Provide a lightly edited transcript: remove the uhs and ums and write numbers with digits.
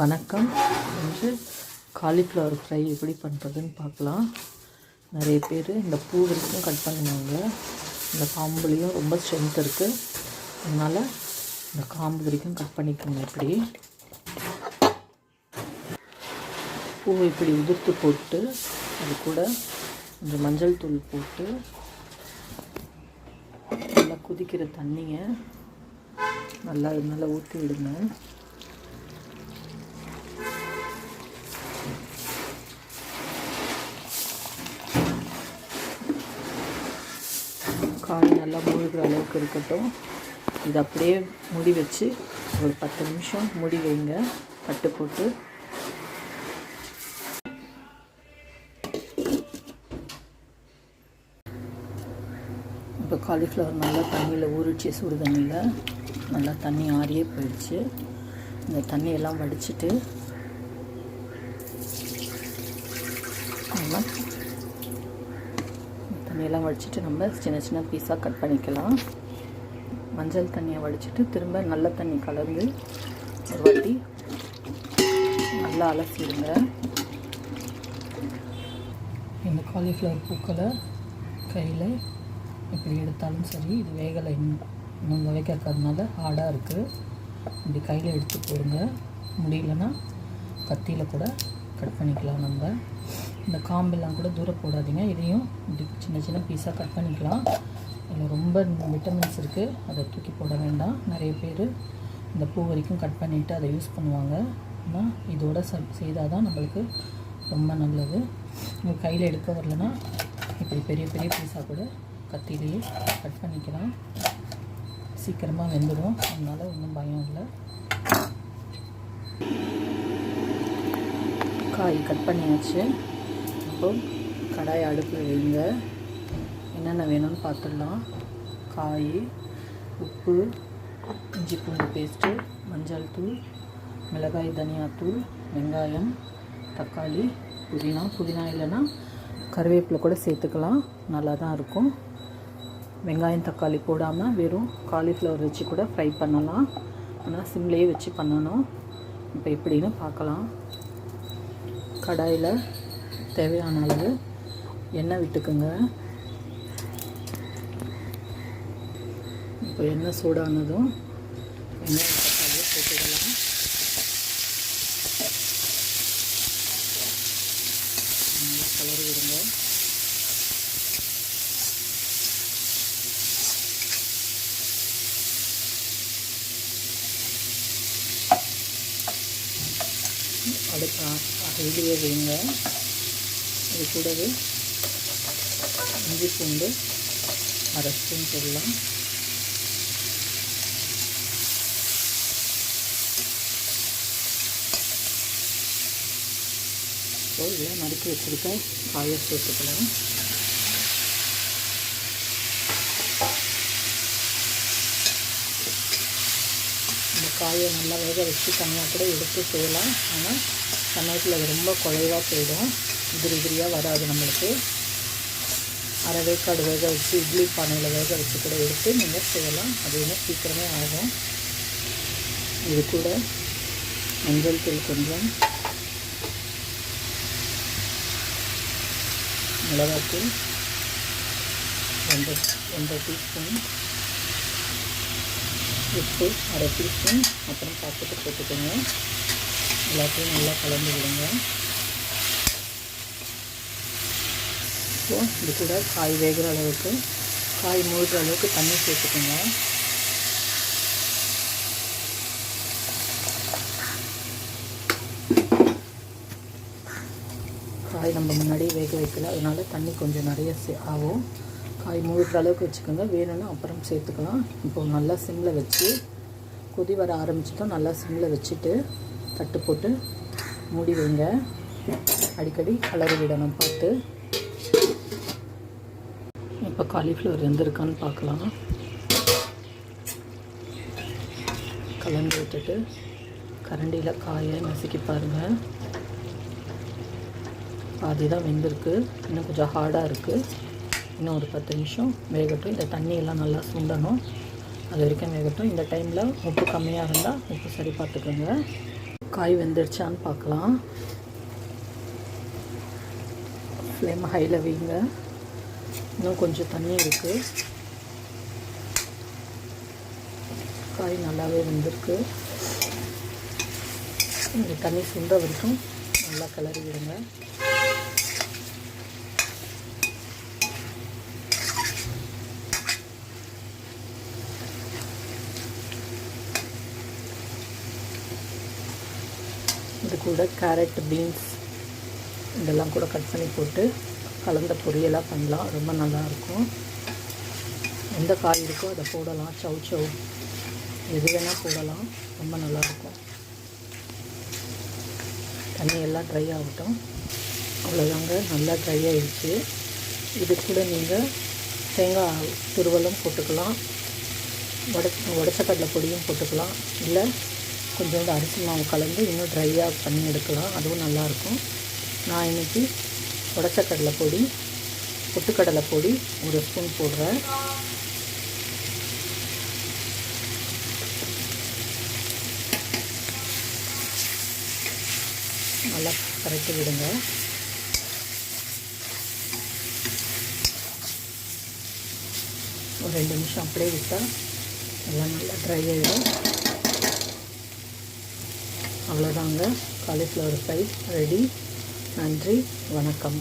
வணக்கம். இன்று cauliflower fry எப்படி பண்ணுறதுன்னு பார்க்கலாம். நிறைய பேர் இந்த பூ வரைக்கும் கட் பண்ணுவாங்க. இந்த காம்புலேயும் ரொம்ப ஸ்ட்ரென்த் இருக்குது, அதனால் இந்த காம்பு வரைக்கும் கட் பண்ணிக்கோங்க. இப்படி பூவை இப்படி உதிர்த்து போட்டு அது கூட கொஞ்சம் மஞ்சள் தூள் போட்டு நல்லா கொதிக்கிற தண்ணியை நல்லா ஊற்றி விடுங்க. காய் நல்லா மூழ்கிற அளவுக்கு இருக்கட்டும். இது அப்படியே மூடி வச்சு ஒரு 10 நிமிஷம் மூடி வைங்க, கட்டு போட்டு. இப்போ காலிஃப்ளவர் நல்லா தண்ணியில் ஊறிச்சு, சுடு தண்ணியில் நல்லா தண்ணி ஆறியே போயிடுச்சு. இந்த தண்ணியெல்லாம் வடிச்சிட்டு தண்ணியெல்லாம் வடிச்சிட்டு நம்ம சின்ன சின்ன பீஸாக கட் பண்ணிக்கலாம். மஞ்சள் தண்ணியை வடிச்சிட்டு திரும்ப நல்ல தண்ணி கலந்து ஒரு வாட்டி நல்லா அலசிடுங்க. இந்த காலிஃப்ளவர் பூக்களை கையில் எப்படி எடுத்தாலும் சரி, இது வேகலை, இன்னும் வைக்கிறதுனால ஹார்டாக இருக்குது. இப்படி கையில் எடுத்து போடுங்க. முடியலன்னா கத்தியில் கூட கட் பண்ணிக்கலாம். நம்ம இந்த காம்பெல்லாம் கூட தூரம் போடாதீங்க. இதையும் இப்படி சின்ன சின்ன பீஸாக கட் பண்ணிக்கலாம். இதில் ரொம்ப விட்டமின்ஸ் இருக்குது, அதை தூக்கி போட வேண்டாம். நிறைய பேர் இந்த பூ வரைக்கும் கட் பண்ணிவிட்டு அதை யூஸ் பண்ணுவாங்க. ஆனால் இதோட செய்தால் தான் நம்மளுக்கு ரொம்ப நல்லது. உங்கள் கையில் எடுக்க வரலன்னா இப்படி பெரிய பெரிய பீஸாக கூட கத்திலேயே கட் பண்ணிக்கலாம். சீக்கிரமாக வெந்துடும், அதனால் ஒன்றும் பயம் இல்லை. காய் கட் பண்ணியாச்சு. இப்போ கடாயை அடுப்பில் வைங்க. என்னென்ன வேணும்னு பார்த்துடலாம். காய், உப்பு, இஞ்சி பூண்டு பேஸ்ட்டு, மஞ்சள் தூள், மிளகாய் தனியாத்தூள், வெங்காயம், தக்காளி, புதினா இல்லைன்னா கருவேப்பிலை கூட சேர்த்துக்கலாம், நல்லா தான் இருக்கும். வெங்காயம் தக்காளி போடாமல் வெறும் காலிஃப்ளவர் வச்சு கூட ஃப்ரை பண்ணலாம், ஆனால் சிம்லேயே வச்சு பண்ணணும். இப்போ எப்படின்னு பார்க்கலாம். கடாயில் தேவையான அளவு எண்ணெய் விட்டுக்குங்க. இப்போ எண்ணெய் சூடானதும் வெங்காயம் தக்காளியை போட்டுடலாம். நல்லா கலரி விடுங்க. அடுப்பு ஹைலியே வைங்க. அது கூடவே இஞ்சி பூண்டு அரை ஸ்பூன் போடலாம். ஸோ இதில் நறுக்கி வச்சுருக்க காயை சேர்த்துக்கலாம். இந்த காயை நல்லா வேக வச்சு தனியாக கூட எடுத்து செய்யலாம், ஆனால் சமயத்தில் அது ரொம்ப குறைவாக போயிடும், உதிரியாக வராது. நம்மளுக்கு அரை வேக்காடு வேக வச்சு இட்லி பானையில் வேக வச்சு கூட எடுத்து நீங்கள் செய்யலாம், அது இன்னும் சீக்கிரமே ஆகும். இது கூட மஞ்சள் தூள் கொஞ்சம், மிளகாத்தூள் 2 டீஸ்பூன், உப்பு அரை டீஸ்பூன், அப்புறம் பார்த்துட்டு போட்டுக்கோங்க. எல்லாத்தையும் நல்லா கலந்து விடுங்க. ஸோ இது கூட காய் வேகிற அளவுக்கு, காய் மூழ்கிற அளவுக்கு தண்ணி சேர்த்துக்கோங்க. காய் நம்ம முன்னாடி வேக வைக்கல, அதனால் தண்ணி கொஞ்சம் நிறைய ஆகும். காய் மூழ்கிற அளவுக்கு வச்சுக்கோங்க, வேணும்னா அப்புறம் சேர்த்துக்கலாம். இப்போது நல்லா சிம்மில் வச்சு கொதி வர ஆரம்பிச்சிட்டோம். நல்லா சிம்மில் வச்சுட்டு தட்டு போட்டு மூடி வைங்க. அடிக்கடி கலரி விடணும் பார்த்து. இப்போ காலிஃப்ளவர் வெந்திருக்கான்னு பார்க்கலாம். கலந்து விட்டுட்டு கரண்டியில் காயை நசுக்கி பாருங்கள். பாதி தான் வெந்திருக்கு, இன்னும் கொஞ்சம் ஹார்டாக இருக்குது. இன்னும் ஒரு 10 நிமிஷம் வேகட்டும். இந்த தண்ணியெல்லாம் நல்லா சுண்டணும், அது வரைக்கும் வேகட்டும். இந்த டைமில் உப்பு கம்மியாக இருந்தால் உப்பு சரி பார்த்துக்கோங்க. காய் வெந்துடுச்சான்னு பார்க்கலாம். ஃப்ளேம் ஹையில் வைங்க. இன்னும் கொஞ்சம் தண்ணி இருக்குது. காய் நல்லாவே வெந்திருக்கு. இந்த தண்ணி சுண்ட வரைக்கும் நல்லா கிளறி விடுங்க. இது கூட கேரட், பீன்ஸ் இதெல்லாம் கூட கட் பண்ணி போட்டு கலந்த பொரியலாக பண்ணலாம். ரொம்ப நல்லாயிருக்கும். எந்த காய் இருக்கோ அதை போடலாம். சவ் எது வேணால் போடலாம். ரொம்ப நல்லாயிருக்கும். தண்ணி எல்லாம் ட்ரை ஆகட்டும். அவ்வளோதாங்க, நல்லா ட்ரை ஆகிடுச்சு. இது கூட நீங்கள் தேங்காய் துருவலும் போட்டுக்கலாம். உடச்ச கடலை பொடியும் போட்டுக்கலாம். இல்லை கொஞ்சோண்டு அரிசி மாவு கலந்து இன்னும் ட்ரையாக பண்ணி எடுக்கலாம். அதுவும் நல்லாயிருக்கும். நான் இன்றைக்கி உடச்ச கடலை பொடி, பொட்டுக்கடலை பொடி 1 ஸ்பூன் போடுறேன். நல்லா கரைச்சி விடுங்க. ஒரு 2 நிமிஷம் அப்படியே விட்டால் எல்லாம் நல்லா ட்ரை ஆகிடும். அவ்வளோதாங்க, காலிஃப்ளவர் ஃப்ரை ரெடி. நன்றி, வணக்கம்.